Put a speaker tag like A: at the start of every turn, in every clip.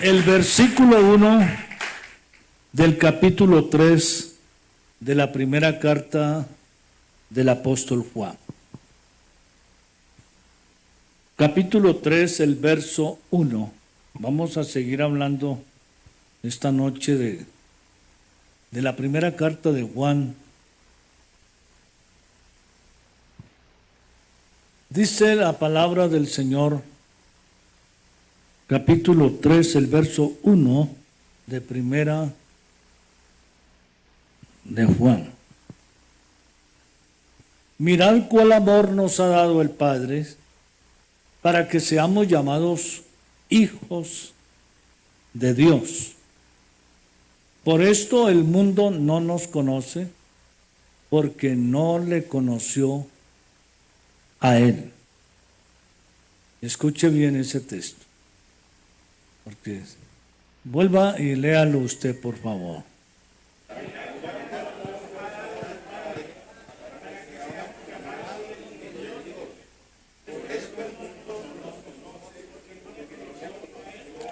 A: El versículo 1 del capítulo 3 de la primera carta del apóstol Juan. Capítulo 3, el verso 1. Vamos a seguir hablando esta noche de la primera carta de Juan. Dice la palabra del Señor, capítulo 3, el verso 1 de primera de Juan. Mirad cuál amor nos ha dado el Padre para que seamos llamados hijos de Dios. Por esto el mundo no nos conoce, porque no le conoció a Él. Escuche bien ese texto, porque vuelva y léalo usted, por favor.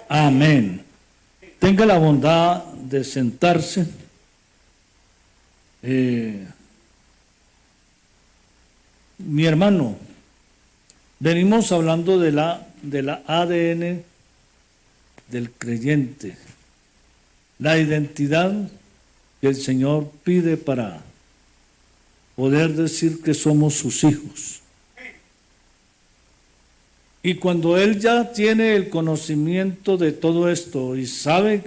A: Amén. Tenga la bondad de sentarse. Mi hermano, venimos hablando de la ADN del creyente, la identidad que el Señor pide para poder decir que somos sus hijos. Y cuando Él ya tiene el conocimiento de todo esto y sabe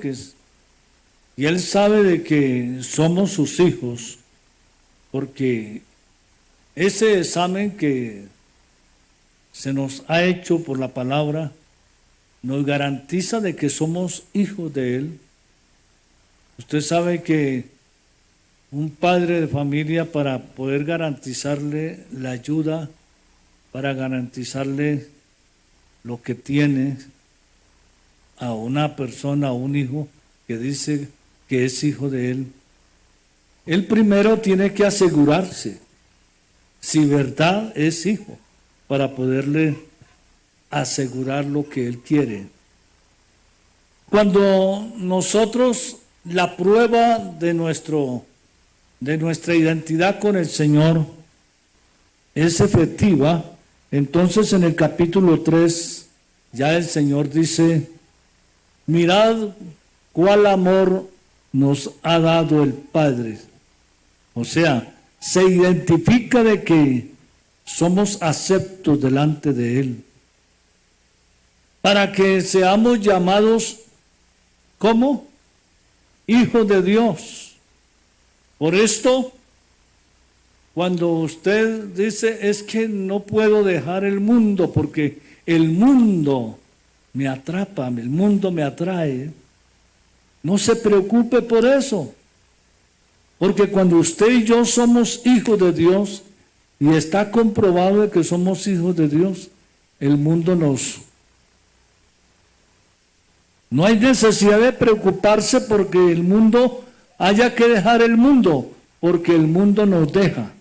A: y Él sabe de que somos sus hijos, porque ese examen que se nos ha hecho por la palabra nos garantiza de que somos hijos de Él. Usted sabe que un padre de familia, para poder garantizarle la ayuda, para garantizarle lo que tiene a una persona, a un hijo que dice que es hijo de él, él primero tiene que asegurarse si verdad es hijo, para poderle asegurar lo que él quiere. Cuando nosotros, la prueba de nuestra identidad con el Señor es efectiva, entonces en el capítulo 3 ya el Señor dice, mirad cuál amor nos ha dado el Padre. O sea, se identifica de que somos aceptos delante de Él, para que seamos llamados como hijos de Dios. Por esto, cuando usted dice, es que no puedo dejar el mundo porque el mundo me atrapa, el mundo me atrae, no se preocupe por eso. Porque cuando usted y yo somos hijos de Dios, y está comprobado de que somos hijos de Dios, el mundo no hay necesidad de preocuparse porque el mundo haya que dejar el mundo, porque el mundo nos deja.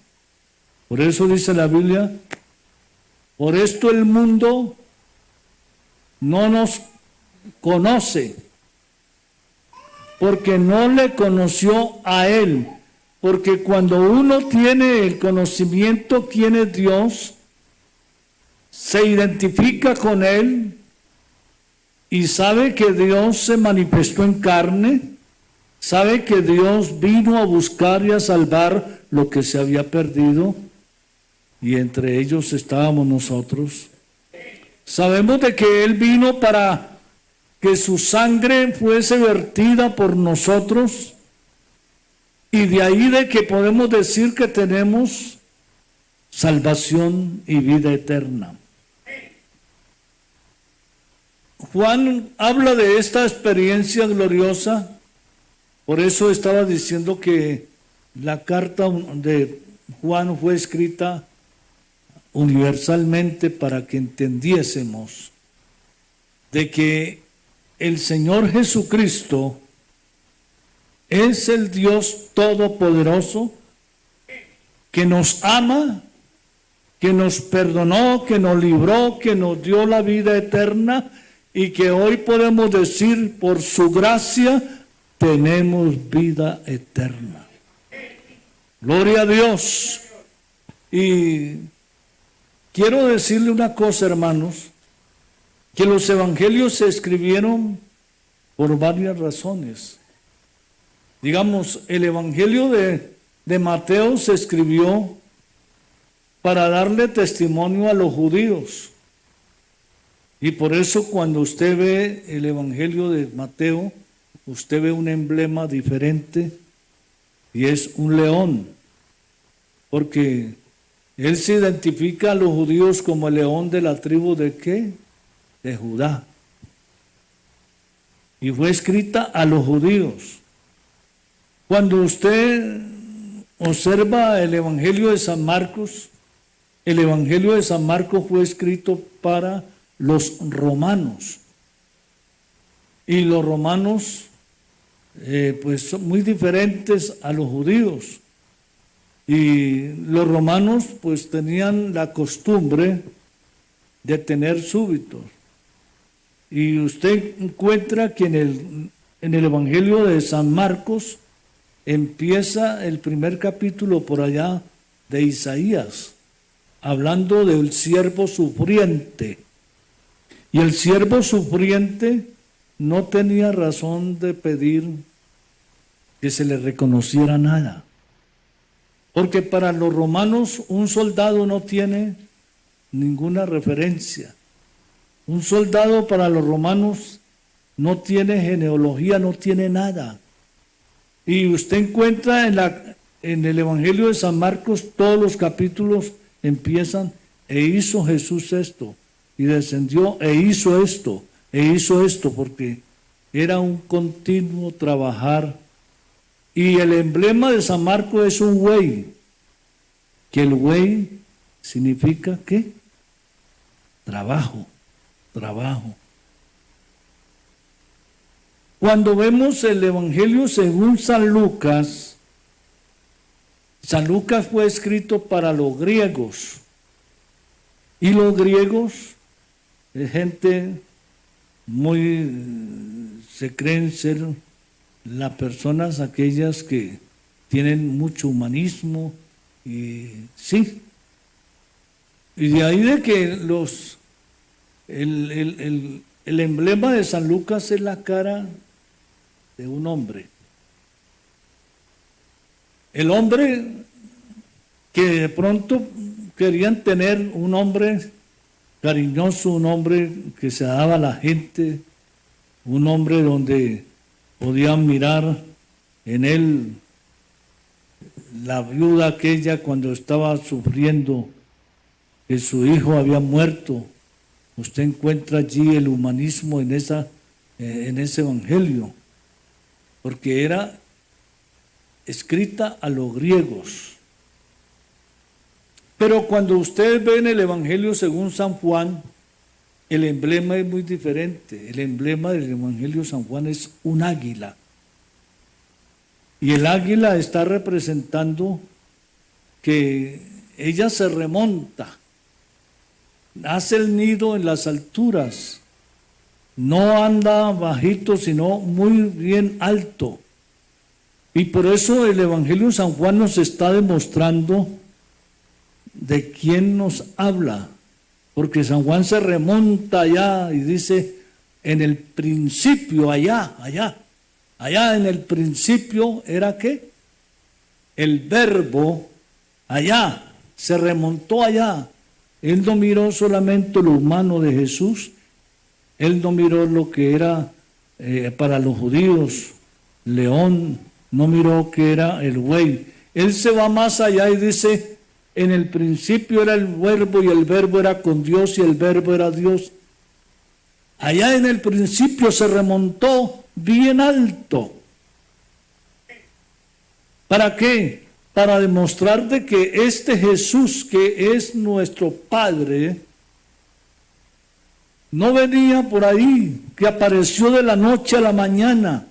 A: Por eso dice la Biblia, por esto el mundo no nos conoce, porque no le conoció a Él. Porque cuando uno tiene el conocimiento quién es Dios, se identifica con Él y sabe que Dios se manifestó en carne, sabe que Dios vino a buscar y a salvar lo que se había perdido, y entre ellos estábamos nosotros. Sabemos de que Él vino para que su sangre fuese vertida por nosotros, y de ahí de que podemos decir que tenemos salvación y vida eterna. Juan habla de esta experiencia gloriosa, por eso estaba diciendo que la carta de Juan fue escrita universalmente para que entendiésemos de que el Señor Jesucristo es el Dios Todopoderoso que nos ama, que nos perdonó, que nos libró, que nos dio la vida eterna y que hoy podemos decir, por su gracia, tenemos vida eterna. Gloria a Dios. Y quiero decirle una cosa, hermanos, que los evangelios se escribieron por varias razones. Digamos, el evangelio de Mateo se escribió para darle testimonio a los judíos. Y por eso cuando usted ve el evangelio de Mateo, usted ve un emblema diferente y es un león. Porque él se identifica a los judíos como el león de la tribu de ¿qué? De Judá. Y fue escrita a los judíos. Cuando usted observa el Evangelio de San Marcos, el Evangelio de San Marcos fue escrito para los romanos. Y los romanos pues son muy diferentes a los judíos. Y los romanos pues tenían la costumbre de tener súbditos. Y usted encuentra que en el Evangelio de San Marcos empieza el primer capítulo por allá de Isaías, hablando del siervo sufriente. Y el siervo sufriente no tenía razón de pedir que se le reconociera nada. Porque para los romanos un soldado no tiene ninguna referencia. Un soldado para los romanos no tiene genealogía, no tiene nada. Y usted encuentra en el Evangelio de San Marcos, todos los capítulos empiezan, e hizo Jesús esto, y descendió, e hizo esto, porque era un continuo trabajar. Y el emblema de San Marcos es un buey, que el buey significa ¿qué? Trabajo. Cuando vemos el Evangelio según San Lucas fue escrito para los griegos. Y los griegos es gente se creen ser las personas aquellas que tienen mucho humanismo y sí. Y de ahí de que el emblema de San Lucas es la cara de un hombre. El hombre que de pronto querían tener un hombre cariñoso, un hombre que se daba a la gente, un hombre donde podían mirar en él la viuda aquella cuando estaba sufriendo que su hijo había muerto. Usted encuentra allí el humanismo en ese evangelio, porque era escrita a los griegos. Pero cuando ustedes ven el evangelio según San Juan, el emblema es muy diferente. El emblema del evangelio de San Juan es un águila. Y el águila está representando que ella se remonta, hace el nido en las alturas, no anda bajito, sino muy bien alto. Y por eso el Evangelio de San Juan nos está demostrando de quién nos habla, porque San Juan se remonta allá y dice, en el principio, allá en el principio era ¿qué? El verbo, allá, se remontó allá. Él no miró solamente lo humano de Jesús, él no miró lo que era para los judíos, león, no miró que era el buey. Él se va más allá y dice, en el principio era el verbo y el verbo era con Dios y el verbo era Dios. Allá en el principio se remontó bien alto. ¿Para qué? Para demostrar de que este Jesús, que es nuestro Padre, no venía por ahí, que apareció de la noche a la mañana.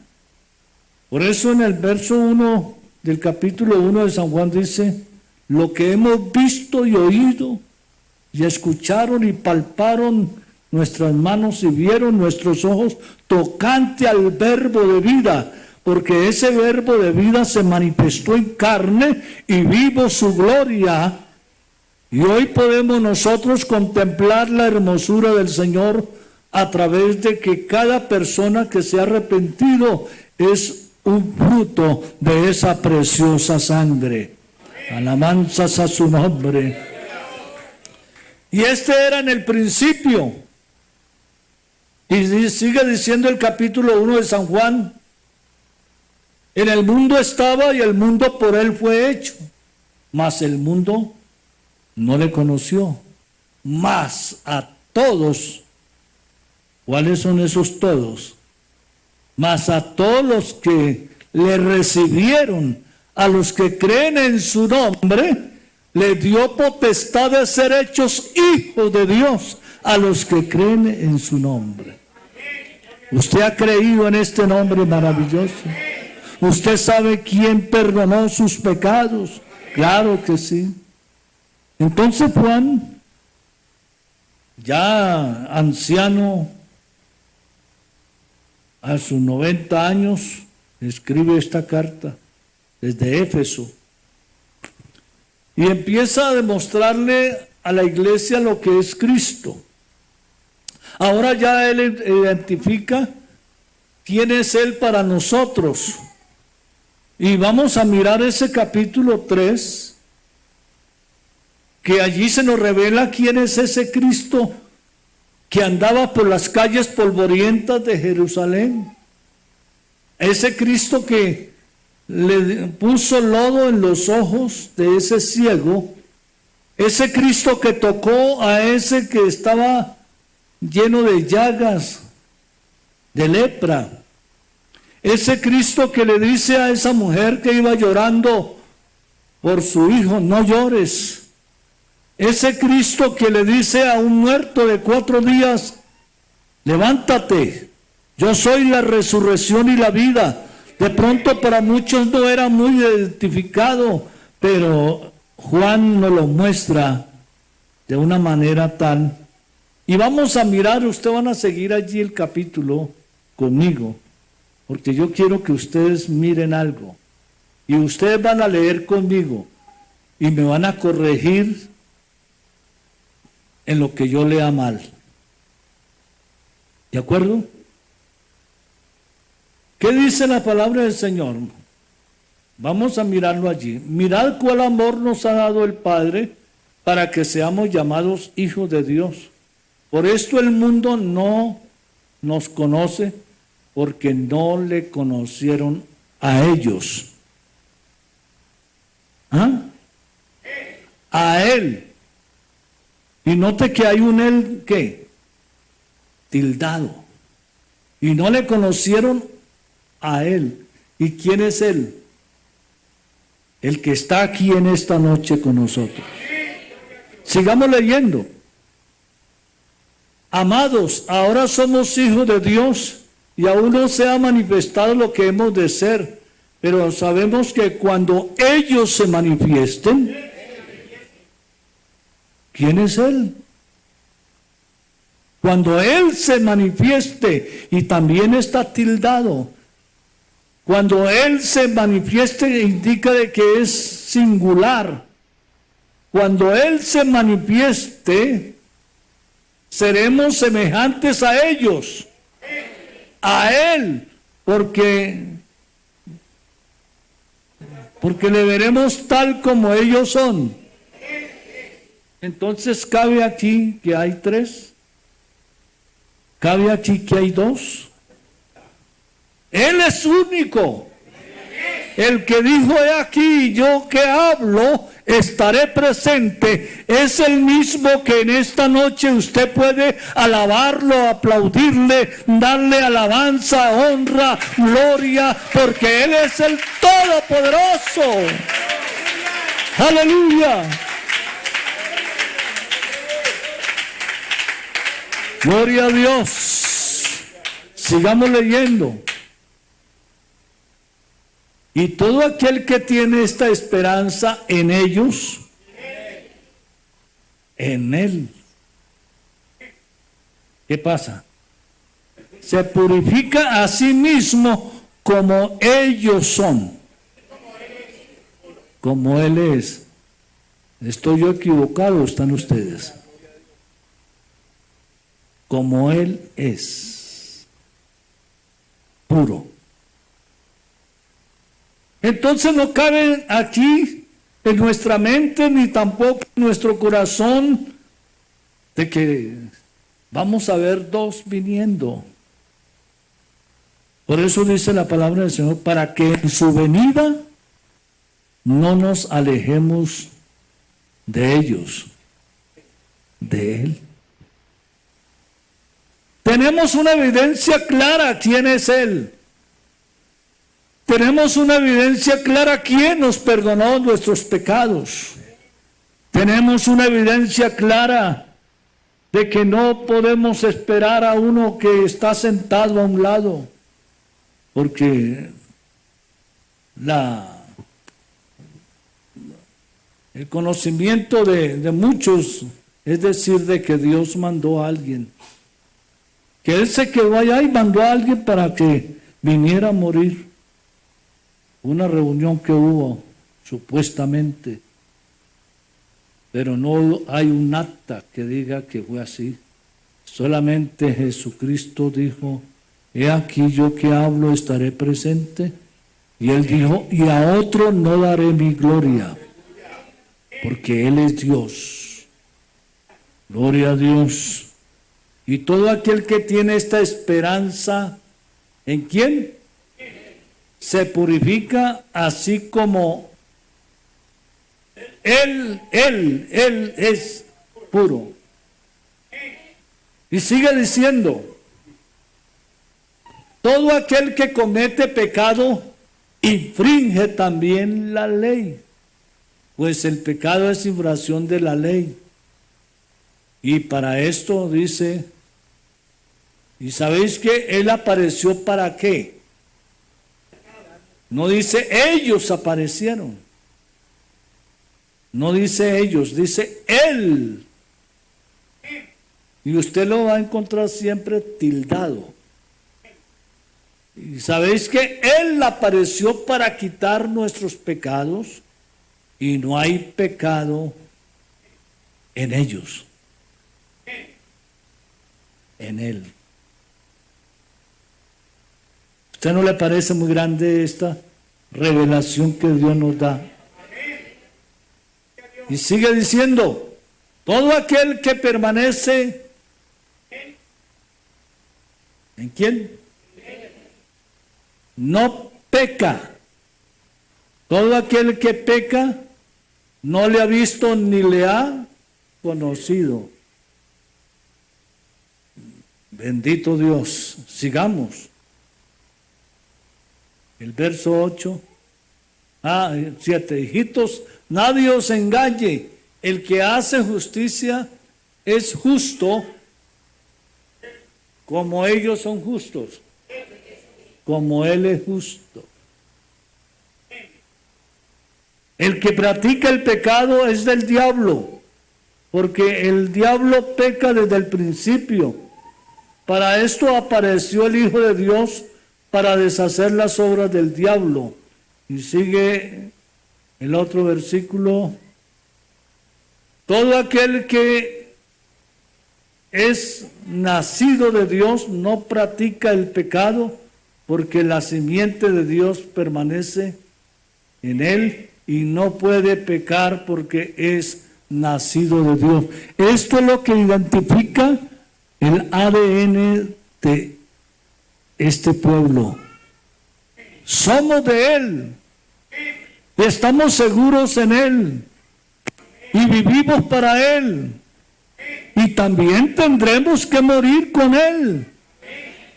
A: Por eso en el verso 1 del capítulo 1 de San Juan dice, lo que hemos visto y oído y escucharon y palparon nuestras manos y vieron nuestros ojos tocante al verbo de vida, porque ese verbo de vida se manifestó en carne y vimos su gloria. Y hoy podemos nosotros contemplar la hermosura del Señor a través de que cada persona que se ha arrepentido es un fruto de esa preciosa sangre. Alabanzas a su nombre. Y este era en el principio. Y sigue diciendo el capítulo 1 de San Juan: en el mundo estaba y el mundo por él fue hecho, mas el mundo no le conoció. Mas a todos, ¿cuáles son esos todos? Mas a todos los que le recibieron, a los que creen en su nombre, le dio potestad de ser hechos hijos de Dios, a los que creen en su nombre. ¿Usted ha creído en este nombre maravilloso? ¿Usted sabe quién perdonó sus pecados? Claro que sí. Entonces Juan, ya anciano, a sus 90 años, escribe esta carta desde Éfeso y empieza a demostrarle a la iglesia lo que es Cristo. Ahora ya él identifica quién es Él para nosotros. Y vamos a mirar ese capítulo 3, que allí se nos revela quién es ese Cristo que andaba por las calles polvorientas de Jerusalén. Ese Cristo que le puso lodo en los ojos de ese ciego. Ese Cristo que tocó a ese que estaba lleno de llagas, de lepra. Ese Cristo que le dice a esa mujer que iba llorando por su hijo: no llores. Ese Cristo que le dice a un muerto de 4 días: levántate, yo soy la resurrección y la vida. De pronto para muchos no era muy identificado, pero Juan nos lo muestra de una manera tal. Y vamos a mirar, ustedes van a seguir allí el capítulo conmigo, porque yo quiero que ustedes miren algo. Y ustedes van a leer conmigo y me van a corregir en lo que yo lea mal. ¿De acuerdo? ¿Qué dice la palabra del Señor? Vamos a mirarlo allí. Mirad cuál amor nos ha dado el Padre para que seamos llamados hijos de Dios. Por esto el mundo no nos conoce, porque no le conocieron a ellos. ¿Ah? A Él. Y note que hay un Él, ¿qué? Tildado. Y no le conocieron a Él. ¿Y quién es Él? El que está aquí en esta noche con nosotros. Sigamos leyendo. Amados, ahora somos hijos de Dios y aún no se ha manifestado lo que hemos de ser, pero sabemos que cuando ellos se manifiesten, ¿quién es Él? Cuando Él se manifieste, y también está tildado, cuando Él se manifieste indica de que es singular. Cuando Él se manifieste, seremos semejantes a ellos, a Él, porque le veremos tal como ellos son. Entonces cabe aquí que hay 3, cabe aquí que hay 2. Él es único. El que dijo: he aquí, yo que hablo, estaré presente, es el mismo que en esta noche usted puede alabarlo, aplaudirle, darle alabanza, honra, gloria, porque Él es el Todopoderoso. Aleluya. Gloria a Dios. Sigamos leyendo. Y todo aquel que tiene esta esperanza en ellos, en Él, ¿qué pasa? Se purifica a sí mismo como ellos son. Como Él es. ¿Estoy yo equivocado o están ustedes? Como Él es. Puro. Entonces no cabe aquí en nuestra mente ni tampoco en nuestro corazón de que vamos a ver dos viniendo. Por eso dice la palabra del Señor, para que en su venida no nos alejemos de ellos, de Él. Tenemos una evidencia clara quién es Él. Tenemos una evidencia clara quién nos perdonó nuestros pecados. Tenemos una evidencia clara de que no podemos esperar a uno que está sentado a un lado, porque el conocimiento de muchos es decir de que Dios mandó a alguien, que Él se quedó allá y mandó a alguien para que viniera a morir. Una reunión que hubo supuestamente, pero no hay un acta que diga que fue así. Solamente Jesucristo dijo, he aquí yo que hablo estaré presente. Y Él dijo, y a otro no daré mi gloria, porque Él es Dios. Gloria a Dios. Y todo aquel que tiene esta esperanza, ¿en quién? Se purifica así como Él es puro. Y sigue diciendo, todo aquel que comete pecado infringe también la ley, pues el pecado es infracción de la ley. Y para esto dice, ¿y sabéis que Él apareció para qué? No dice ellos aparecieron. No dice ellos, dice Él. Y usted lo va a encontrar siempre tildado. Y sabéis que Él apareció para quitar nuestros pecados y no hay pecado en ellos. En Él. ¿Usted no le parece muy grande esta revelación que Dios nos da? Y sigue diciendo, todo aquel que permanece, ¿en quién? No peca. Todo aquel que peca no le ha visto ni le ha conocido. Bendito Dios. Sigamos. El verso 7. Hijitos, nadie os engañe. El que hace justicia es justo como ellos son justos. Como Él es justo. El que practica el pecado es del diablo, porque el diablo peca desde el principio. Para esto apareció el Hijo de Dios, para deshacer las obras del diablo. Y sigue el otro versículo. Todo aquel que es nacido de Dios no practica el pecado, porque la simiente de Dios permanece en él y no puede pecar porque es nacido de Dios. Esto es lo que identifica el ADN de este pueblo. Somos de Él, estamos seguros en Él y vivimos para Él, y también tendremos que morir con Él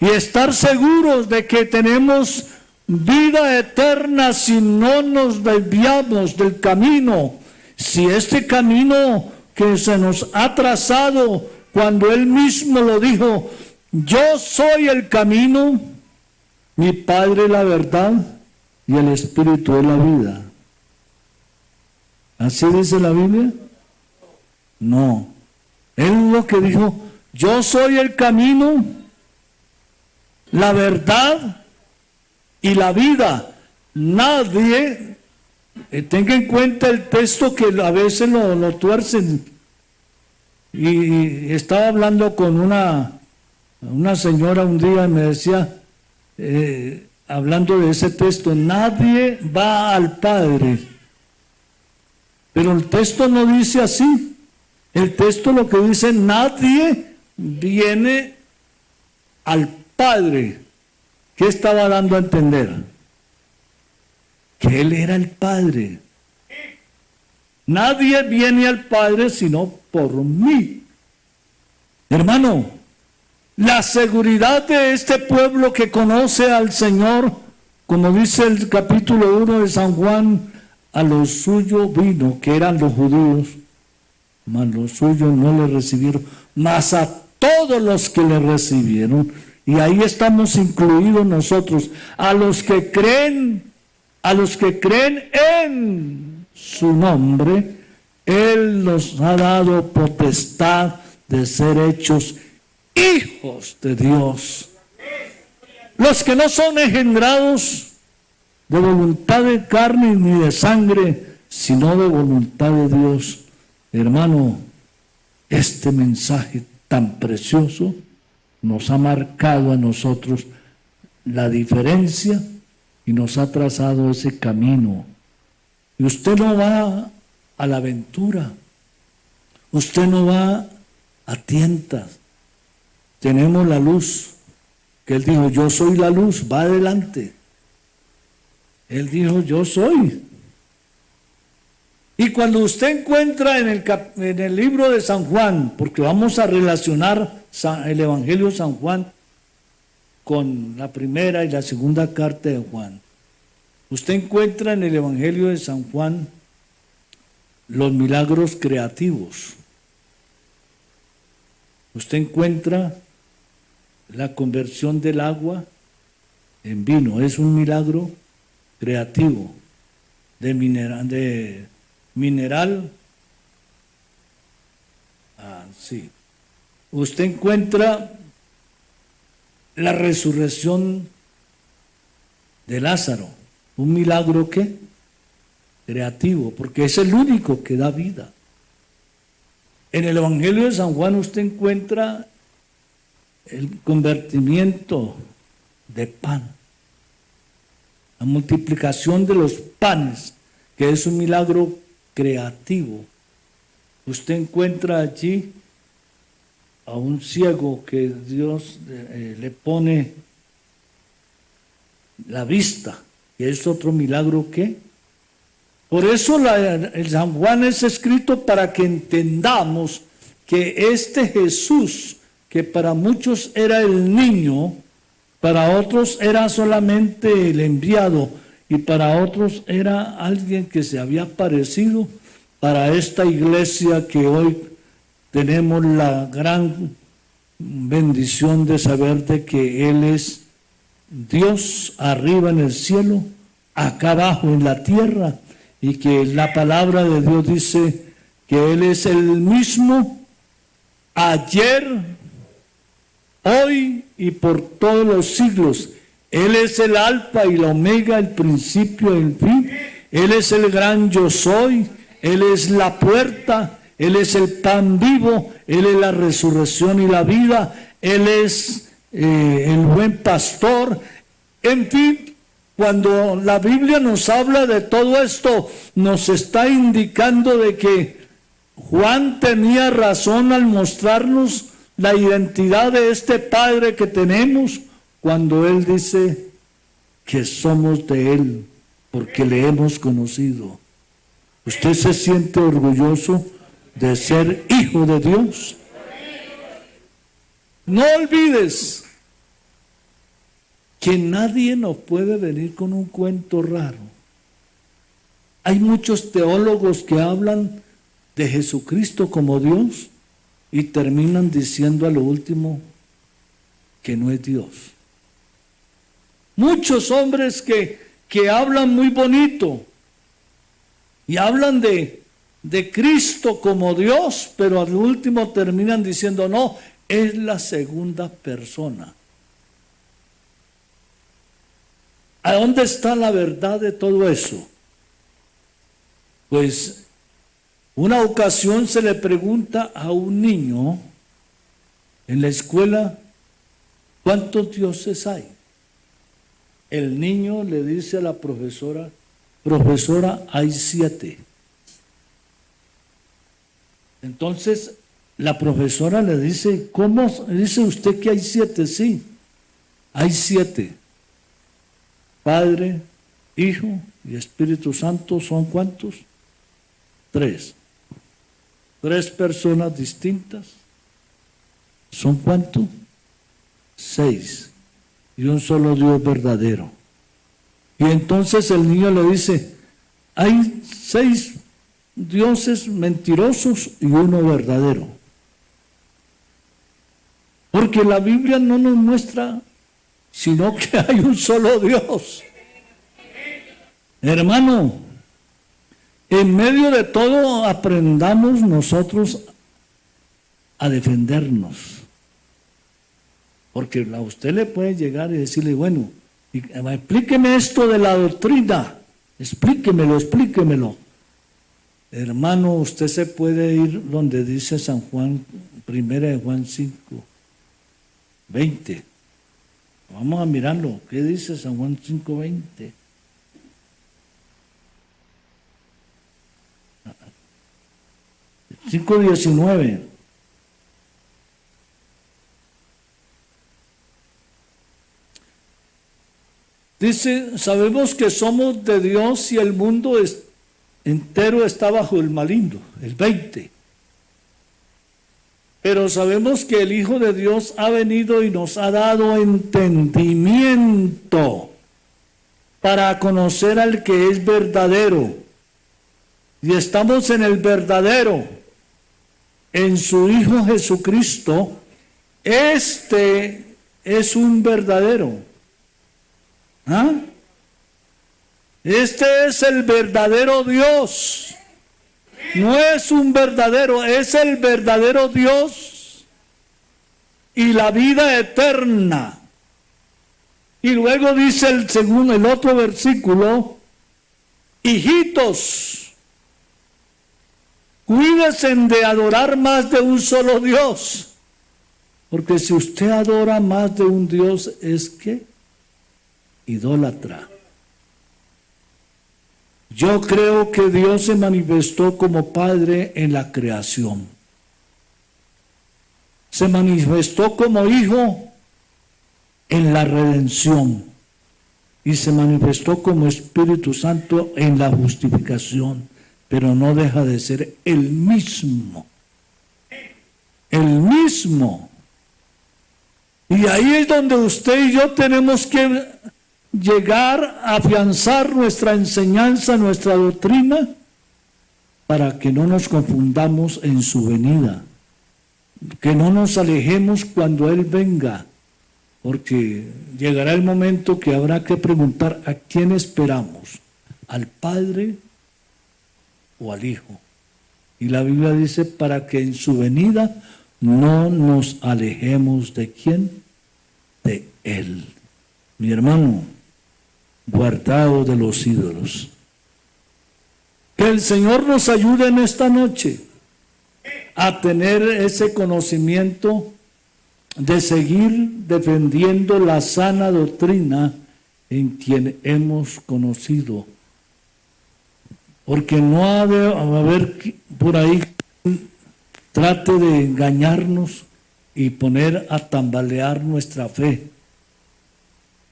A: y estar seguros de que tenemos vida eterna si no nos desviamos del camino. Si este camino que se nos ha trazado, cuando Él mismo lo dijo, yo soy el camino, mi Padre la verdad y el Espíritu es la vida. ¿Así dice la Biblia? No. Él lo que dijo, Yo soy el camino, la verdad y la vida. Nadie, tenga en cuenta el texto que a veces lo tuercen. Y estaba hablando con una señora un día y me decía, hablando de ese texto, nadie va al Padre. Pero el texto no dice así. El texto lo que dice, nadie viene al Padre. ¿Qué estaba dando a entender? Que Él era el Padre. Nadie viene al Padre sino por mí. Hermano, la seguridad de este pueblo que conoce al Señor, como dice el capítulo 1 de San Juan, a los suyos vino, que eran los judíos, mas los suyos no le recibieron, mas a todos los que le recibieron, y ahí estamos incluidos nosotros, a los que creen en su nombre, Él nos ha dado potestad de ser hechos hijos de Dios. Los que no son engendrados de voluntad de carne ni de sangre, sino de voluntad de Dios. Hermano, este mensaje tan precioso nos ha marcado a nosotros la diferencia y nos ha trazado ese camino. Y usted no va a la aventura, usted no va a tientas. Tenemos la luz, que Él dijo, yo soy la luz, va adelante. Él dijo, yo soy. Y cuando usted encuentra en el libro de San Juan, porque vamos a relacionar el Evangelio de San Juan con la primera y la segunda carta de Juan, usted encuentra en el Evangelio de San Juan los milagros creativos. Usted encuentra la conversión del agua en vino, es un milagro creativo de mineral. Sí. Usted encuentra la resurrección de Lázaro, un milagro ¿qué? Creativo, porque es el único que da vida. En el Evangelio de San Juan usted encuentra el convertimiento de pan, la multiplicación de los panes, que es un milagro creativo. Usted encuentra allí a un ciego que Dios le pone la vista, que es otro milagro que. Por eso el San Juan es escrito para que entendamos que este Jesús, que para muchos era el niño, para otros era solamente el enviado y para otros era alguien que se había aparecido para esta iglesia que hoy tenemos la gran bendición de saber de que Él es Dios arriba en el cielo, acá abajo en la tierra, y que la palabra de Dios dice que Él es el mismo ayer, hoy y por todos los siglos. Él es el alfa y la omega, el principio y el fin. Él es el gran yo soy. Él es la puerta. Él es el pan vivo. Él es la resurrección y la vida. Él es el buen pastor. En fin, cuando la Biblia nos habla de todo esto, nos está indicando de que Juan tenía razón al mostrarnos la identidad de este Padre que tenemos, cuando Él dice que somos de Él, porque le hemos conocido. ¿Usted se siente orgulloso de ser hijo de Dios? No olvides que nadie nos puede venir con un cuento raro. Hay muchos teólogos que hablan de Jesucristo como Dios y terminan diciendo a lo último que no es Dios. Muchos hombres que hablan muy bonito y hablan de Cristo como Dios, pero al último terminan diciendo, no, es la segunda persona. ¿A dónde está la verdad de todo eso? Pues una ocasión se le pregunta a un niño en la escuela, ¿cuántos dioses hay? El niño le dice a la profesora, profesora, hay 7. Entonces la profesora le dice, ¿cómo dice usted que hay 7? Sí, hay 7. Padre, Hijo y Espíritu Santo, ¿son cuántos? 3. 3 personas distintas. ¿Son cuántos? 6. Y un solo Dios verdadero. Y entonces el niño le dice, hay 6 dioses mentirosos y uno verdadero. Porque la Biblia no nos muestra sino que hay un solo Dios. Hermano, en medio de todo aprendamos nosotros a defendernos. Porque a usted le puede llegar y decirle, bueno, explíqueme esto de la doctrina, explíquemelo. Hermano, usted se puede ir donde dice San Juan, 1 de Juan 5, 20. Vamos a mirarlo. ¿Qué dice San Juan 5, 20? Cinco 19. Dice, sabemos que somos de Dios y el mundo entero está bajo el maligno, el 20. Pero sabemos que el Hijo de Dios ha venido y nos ha dado entendimiento para conocer al que es verdadero. Y estamos en el verdadero, en su Hijo Jesucristo. Este es un verdadero. ¿Ah? Este es el verdadero Dios. No es un verdadero, es el verdadero Dios y la vida eterna. Y luego dice el otro versículo, hijitos, cuídense de adorar más de un solo Dios, porque si usted adora más de un Dios es que idólatra. Yo creo que Dios se manifestó como Padre en la creación. Se manifestó como Hijo en la redención. Y se manifestó como Espíritu Santo en la justificación. Pero no deja de ser el mismo. El mismo. Y ahí es donde usted y yo tenemos que llegar a afianzar nuestra enseñanza, nuestra doctrina, para que no nos confundamos en su venida, que no nos alejemos cuando Él venga, porque llegará el momento que habrá que preguntar a quién esperamos, al Padre o al Hijo. Y la Biblia dice, para que en su venida no nos alejemos de quién, de Él. Mi hermano, guardado de los ídolos. Que el Señor nos ayude en esta noche a tener ese conocimiento de seguir defendiendo la sana doctrina en quien hemos conocido. Porque no ha de haber por ahí trate de engañarnos y poner a tambalear nuestra fe.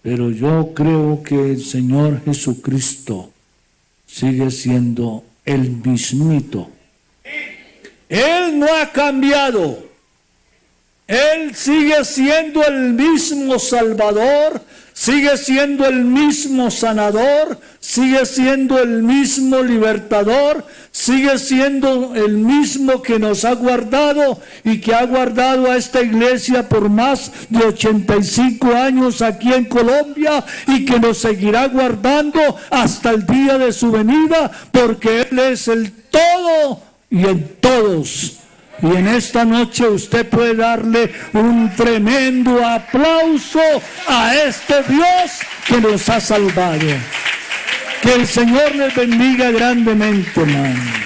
A: Pero yo creo que el Señor Jesucristo sigue siendo el mismito. Él no ha cambiado. Él sigue siendo el mismo Salvador, sigue siendo el mismo sanador, sigue siendo el mismo libertador, sigue siendo el mismo que nos ha guardado y que ha guardado a esta iglesia por más de 85 años aquí en Colombia y que nos seguirá guardando hasta el día de su venida, porque Él es el todo y en todos. Y en esta noche usted puede darle un tremendo aplauso a este Dios que nos ha salvado. Que el Señor les bendiga grandemente, hermano.